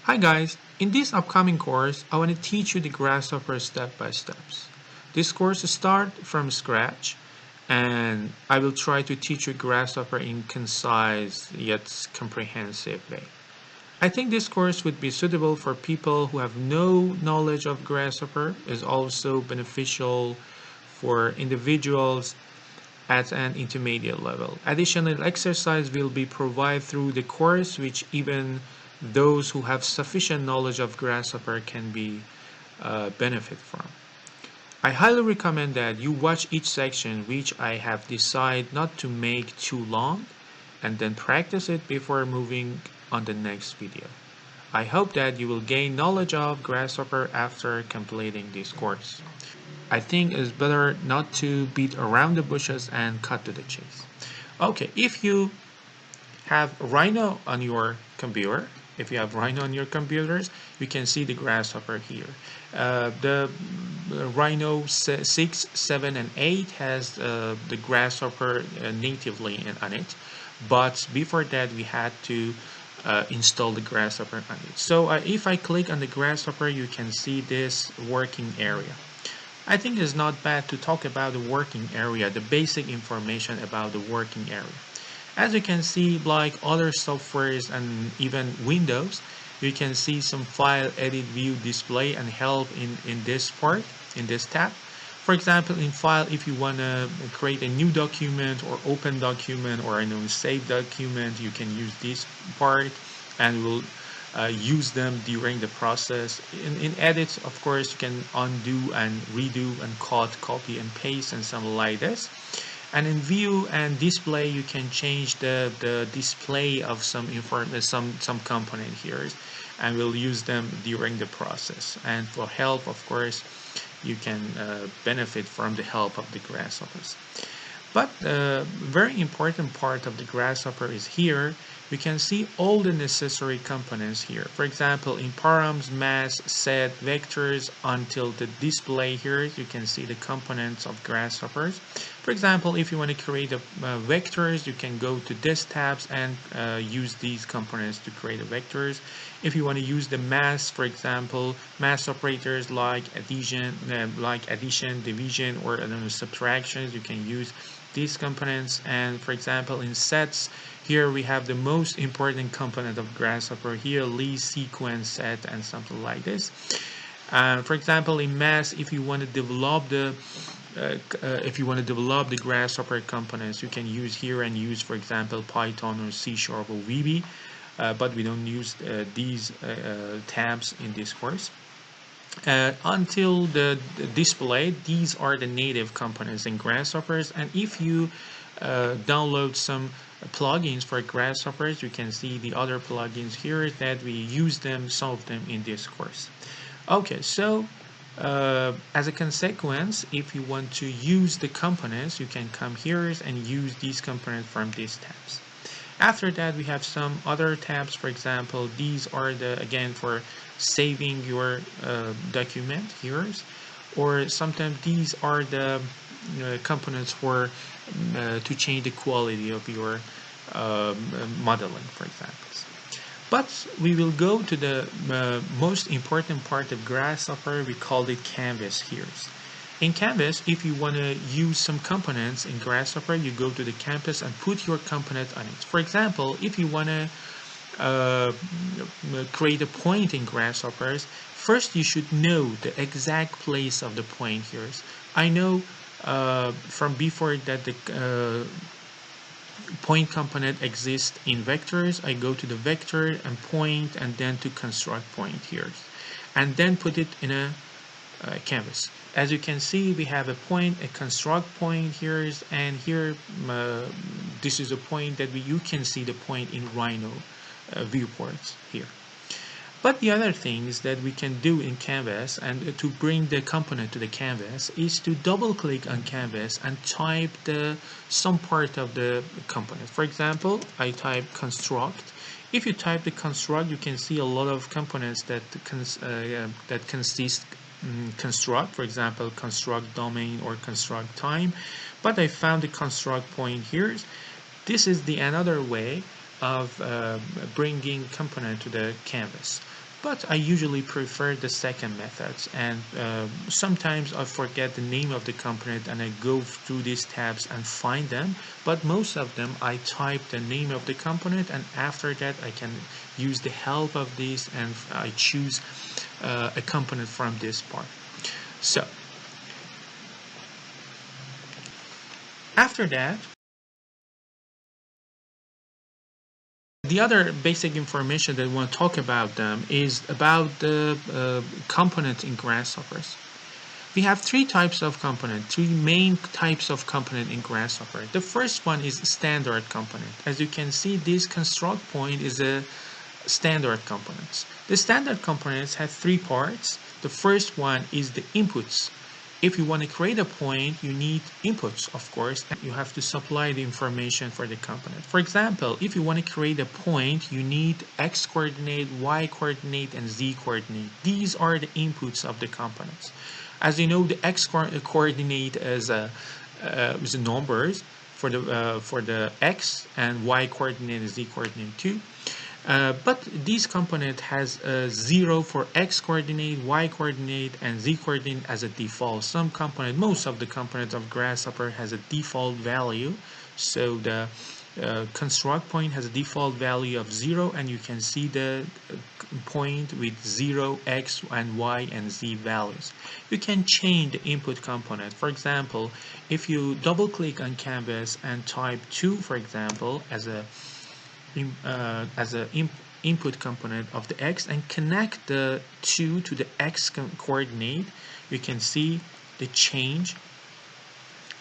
Hi guys, in this upcoming course, I want to teach you the Grasshopper step by steps. This course starts from scratch and I will try to teach you Grasshopper in concise yet comprehensive way. I think this course would be suitable for people who have no knowledge of Grasshopper, is also beneficial for individuals at an intermediate level. Additional exercise will be provided through the course, which even those who have sufficient knowledge of Grasshopper can be benefit from. I highly recommend that you watch each section, which I have decided not to make too long, and then practice it before moving on the next video. I hope that you will gain knowledge of Grasshopper after completing this course. I think it's better not to beat around the bushes and cut to the chase. Okay, if you have Rhino on your computer, if you have Rhino on your computers, you can see the Grasshopper here. The Rhino 6, 7, and 8 has the Grasshopper natively on it, but before that we had to install the Grasshopper on it. So if I click on the Grasshopper, you can see this working area. I think it's not bad to talk about the working area, the basic information about the working area. As you can see, like other softwares and even Windows, you can see some file, edit, view, display, and help in this part, in this tab. For example, in file, if you want to create a new document or open document or a save document, you can use this part and we'll use them during the process. In edit, of course, you can undo and redo and cut, copy and paste and something like this. And in view and display, you can change the display of some information, some component here, and we'll use them during the process. And for help, of course, you can benefit from the help of the Grasshoppers. But the very important part of the Grasshopper is here. We can see all the necessary components here. For example, in params, mass, set, vectors, until the display here, you can see the components of Grasshoppers. For example, if you want to create vectors, you can go to this tabs and use these components to create the vectors. If you want to use the mass, for example, mass operators like addition, division, or subtractions, you can use these components. And for example, in sets, here we have the most important component of Grasshopper here, list, sequence, set, and something like this. For example, in mass, if you want to develop the Grasshopper components, you can use here and use, for example, Python or C# or VB, but we don't use these tabs in this course. Until the display, these are the native components in Grasshoppers, and if you download some plugins for Grasshoppers, you can see the other plugins here that we use them, some of them in this course. Okay, so as a consequence, if you want to use the components, you can come here and use these components from these tabs. After that, we have some other tabs. For example, these are again for saving your document here, or sometimes these are the components for to change the quality of your modeling, for example. But we will go to the most important part of Grasshopper. We call it canvas here. In Canvas, if you want to use some components in Grasshopper, you go to the canvas and put your component on it. For example, if you want to create a point in Grasshoppers, first you should know the exact place of the point here. I know from before that the point component exists in vectors. I go to the vector and point, and then to construct point here, and then put it in a canvas. As you can see, we have a point, a construct point here, and here this is a point that you can see the point in Rhino viewports here. But the other things that we can do in Canvas and to bring the component to the canvas is to double click on canvas and type some part of the component. For example, I type construct. If you type the construct, you can see a lot of components that consist construct, for example, construct domain or construct time, but I found the construct point here. This is another way of bringing component to the canvas. but I usually prefer the second methods, and sometimes I forget the name of the component and I go through these tabs and find them, but most of them I type the name of the component, and after that I can use the help of this and I choose a component from this part. So after that, the other basic information that I want to talk about them is about the component in Grasshoppers. We have three types of component, three main types of component in Grasshopper. The first one is standard component. As you can see, this construct point is a standard components. The standard components have three parts. The first one is the inputs. If you want to create a point, you need inputs, of course, and you have to supply the information for the component. For example, if you want to create a point, you need x coordinate, y coordinate, and z coordinate. These are the inputs of the components. As you know, the x coordinate is numbers for the x, and y coordinate is z coordinate too. But this component has 0 for x coordinate, y coordinate, and z coordinate as a default. Some component, most of the components of Grasshopper has a default value. So the construct point has a default value of 0, and you can see the point with 0, x, and y, and z values. You can change the input component. For example, if you double click on canvas and type 2, for example, as a input component of the x and connect the 2 to the x coordinate, you can see the change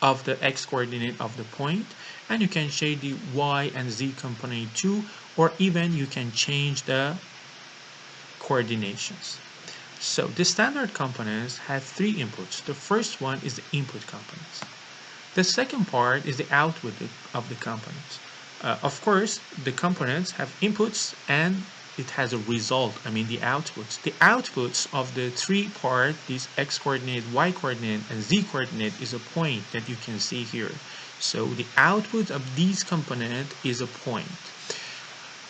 of the x coordinate of the point, and you can change the y and z component too, or even you can change the coordinations. So the standard components have three inputs. The first one is the input components. The second part is the output of the components. Of course, the components have inputs and it has a result, I mean the outputs. The outputs of the three part, this x coordinate, y coordinate, and z coordinate, is a point that you can see here. So the output of these component is a point.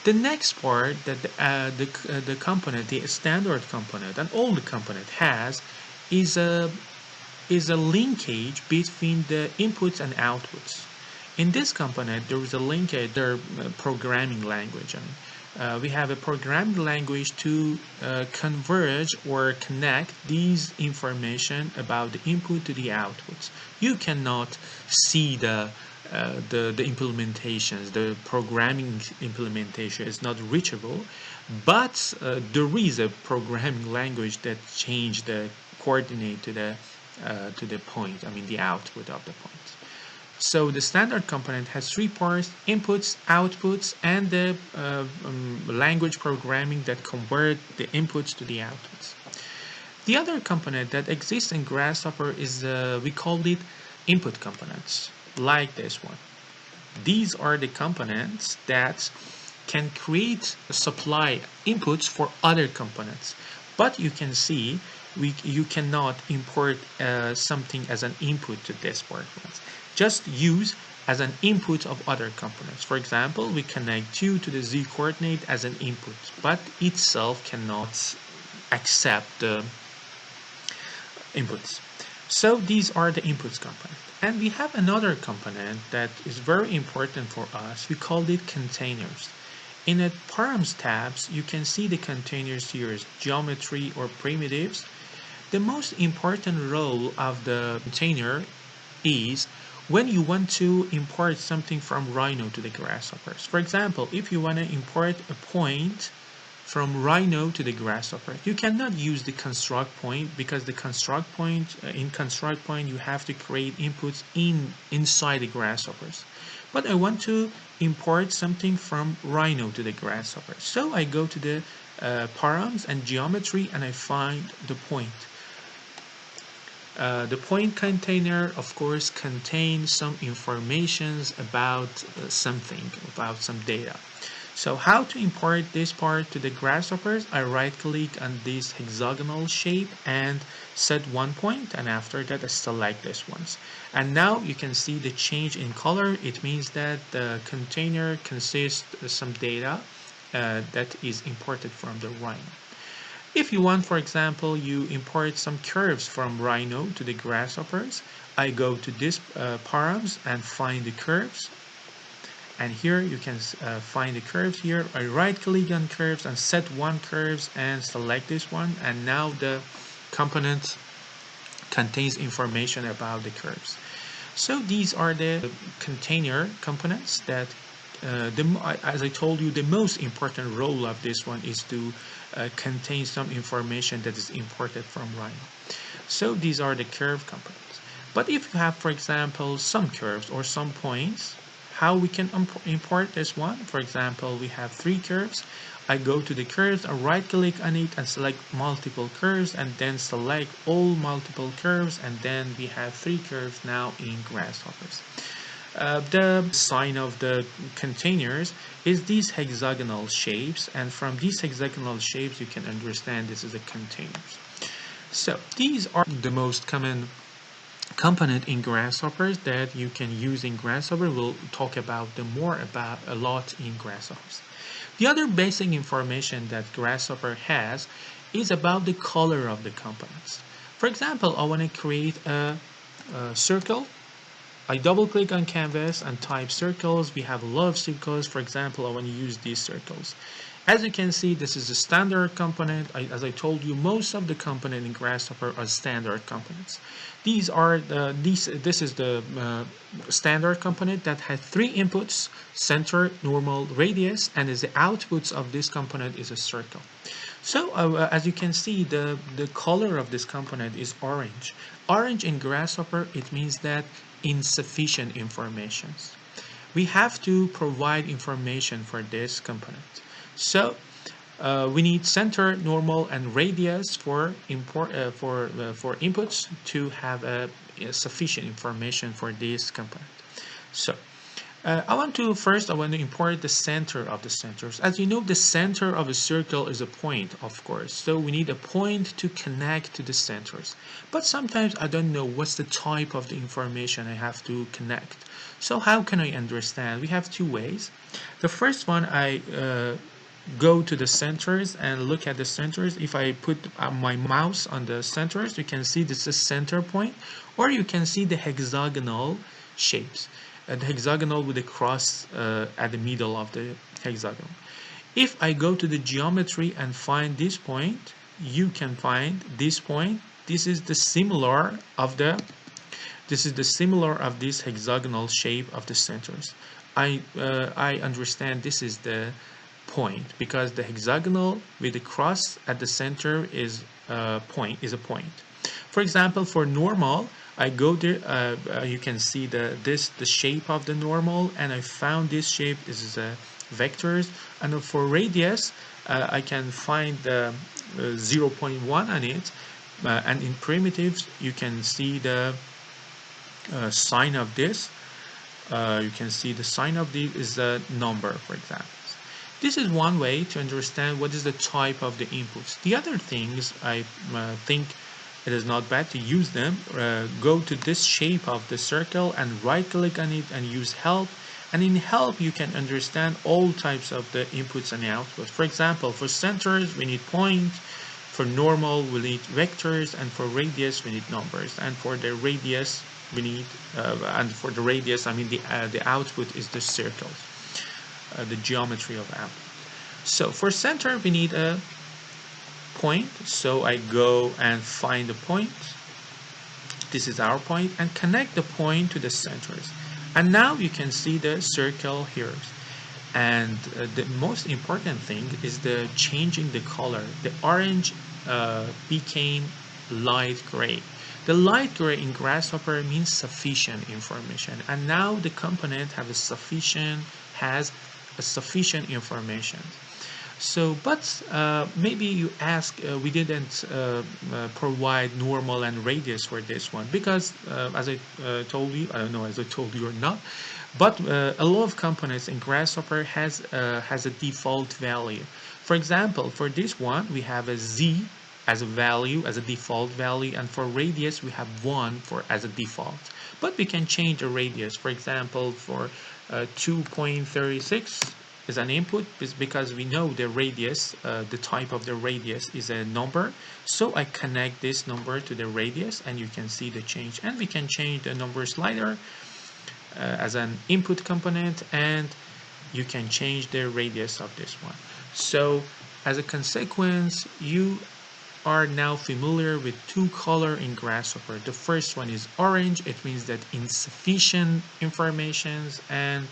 The next part that the component, the standard component, and all the component has is a linkage between the inputs and outputs. In this component, there is a linkage, their programming language. We have a programming language to converge or connect these information about the input to the outputs. You cannot see the implementations, the programming implementation is not reachable, but there is a programming language that change the coordinate to the point, I mean the output of the point. So the standard component has three parts: inputs, outputs, and the language programming that convert the inputs to the outputs. The other component that exists in Grasshopper is we call it input components, like this one. These are the components that can create supply inputs for other components, but you can see you cannot import something as an input to this part. Just use as an input of other components. For example, we connect 2 to the z coordinate as an input, but itself cannot accept the inputs. So these are the inputs component. And we have another component that is very important for us. We call it containers. In the params tabs, you can see the containers here as geometry or primitives. The most important role of the container is when you want to import something from Rhino to the Grasshoppers. For example, if you want to import a point from Rhino to the Grasshopper, you cannot use the construct point, because the construct point, in construct point you have to create inputs inside the Grasshoppers. But I want to import something from Rhino to the Grasshopper. So I go to the params and geometry and I find the point. The point container, of course, contains some informations about something, about some data. So how to import this part to the Grasshoppers? I right click on this hexagonal shape and set one point, and after that I select this ones. And now you can see the change in color. It means that the container consists of some data that is imported from the Rhino. If you want, for example, you import some curves from Rhino to the grasshoppers, I go to this params and find the curves. And here you can find the curves here. I right click on curves and set one curves and select this one. And now the component contains information about the curves. So these are the container components that as I told you, the most important role of this one is to contain some information that is imported from Rhino. So these are the curve components. But if you have, for example, some curves or some points, how we can import this one? For example, we have 3 curves. I go to the curves, I right click on it and select multiple curves and then select all multiple curves, and then we have 3 curves now in grasshoppers. The sign of the containers is these hexagonal shapes, and from these hexagonal shapes you can understand this is a containers. So these are the most common component in grasshoppers that you can use in grasshopper. We'll talk about them more about a lot in grasshoppers. The other basic information that grasshopper has is about the color of the components. For example, I want to create a circle. I double click on canvas and type circles. We have a lot of circles. For example, I want to use these circles. As you can see, this is a standard component. As I told you, most of the components in Grasshopper are standard components. These are this is the standard component that has 3 inputs: center, normal, radius, and as the outputs of this component is a circle. So as you can see, the color of this component is orange. Orange in Grasshopper, it means that insufficient information. We have to provide information for this component. So we need center, normal, and radius for inputs to have sufficient information for this component. So I want to import the center of the centers. As you know, the center of a circle is a point, of course. So we need a point to connect to the centers. But sometimes I don't know what's the type of the information I have to connect. So how can I understand? We have 2 ways. The first one, I go to the centers and look at the centers. If I put my mouse on the centers, you can see this is center point, or you can see the hexagonal shapes. The hexagonal with a cross at the middle of the hexagon. If I go to the geometry and find this point, you can find this point. This is the similar of this hexagonal shape of the centers. I understand this is the point because the hexagonal with the cross at the center is a point. For example, for normal, I go there. You can see the shape of the normal, and I found this shape. This is vectors, and for radius, I can find the 0.1 on it, and in primitives, you can see the sign of this. You can see the sign of this is a number, for example. This is one way to understand what is the type of the inputs. The other things, I think it is not bad to use them. Go to this shape of the circle and right click on it and use help. And in help, you can understand all types of the inputs and outputs. For example, for centers, we need point. For normal, we need vectors. And for radius, we need numbers. And for the radius, we need, the output is the circles. The geometry of output. So for center, we need a point. So I go and find the point. This is our point, and connect the point to the centers. And now you can see the circle here. And the most important thing is the changing the color. The orange became light gray. The light gray in Grasshopper means sufficient information, and now the component has a sufficient information. So, but maybe you ask, we didn't provide normal and radius for this one because, as I told you, I don't know as I told you or not, but a lot of components in Grasshopper has a default value. For example, for this one, we have a z as a value, as a default value, and for radius we have 1 as a default. But we can change the radius. For example, for 2.36, is an input is because we know the radius, the type of the radius is a number. So I connect this number to the radius and you can see the change, and we can change the number slider as an input component, and you can change the radius of this one. So as a consequence, you are now familiar with two color in Grasshopper. The first one is orange. It means that insufficient informations, and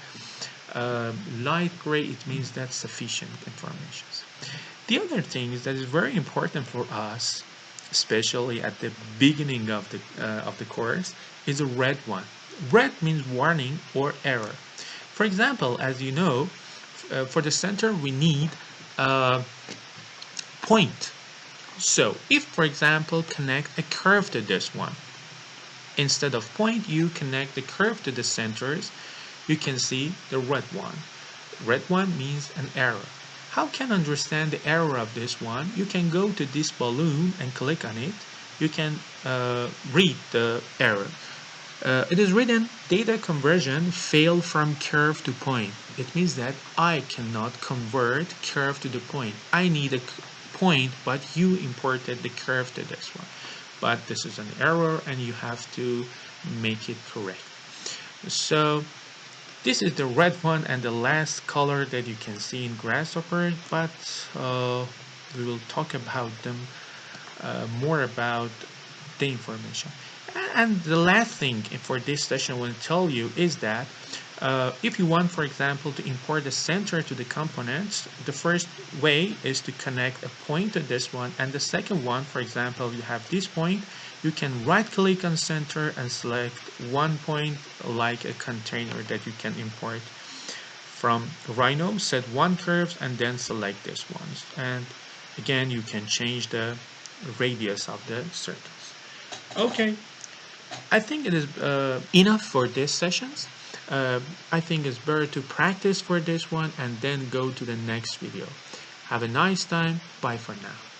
light gray, it means that sufficient informations. The other thing is that is very important for us, especially at the beginning of the course, is a red one. Red means warning or error. For example, as you know, for the center we need a point. So if, for example, connect a curve to this one, instead of point, you connect the curve to the centers, you can see the red one. Red one means an error. How can I understand the error of this one? You can go to this balloon and click on it. You can read the error. It is written, data conversion failed from curve to point. It means that I cannot convert curve to the point. I need a point, but you imported the curve to this one. But this is an error and you have to make it correct. So this is the red one and the last color that you can see in Grasshopper, but we will talk about them more about the information. And the last thing for this session I want to tell you is that if you want, for example, to import the center to the components, the first way is to connect a point to this one, and the second one, for example, you have this point, you can right click on center and select one point like a container that you can import from Rhino, set one curves and then select this ones, and again you can change the radius of the circles. Okay, I think it is enough for this sessions. I think it's better to practice for this one and then go to the next video. Have a nice time. Bye for now.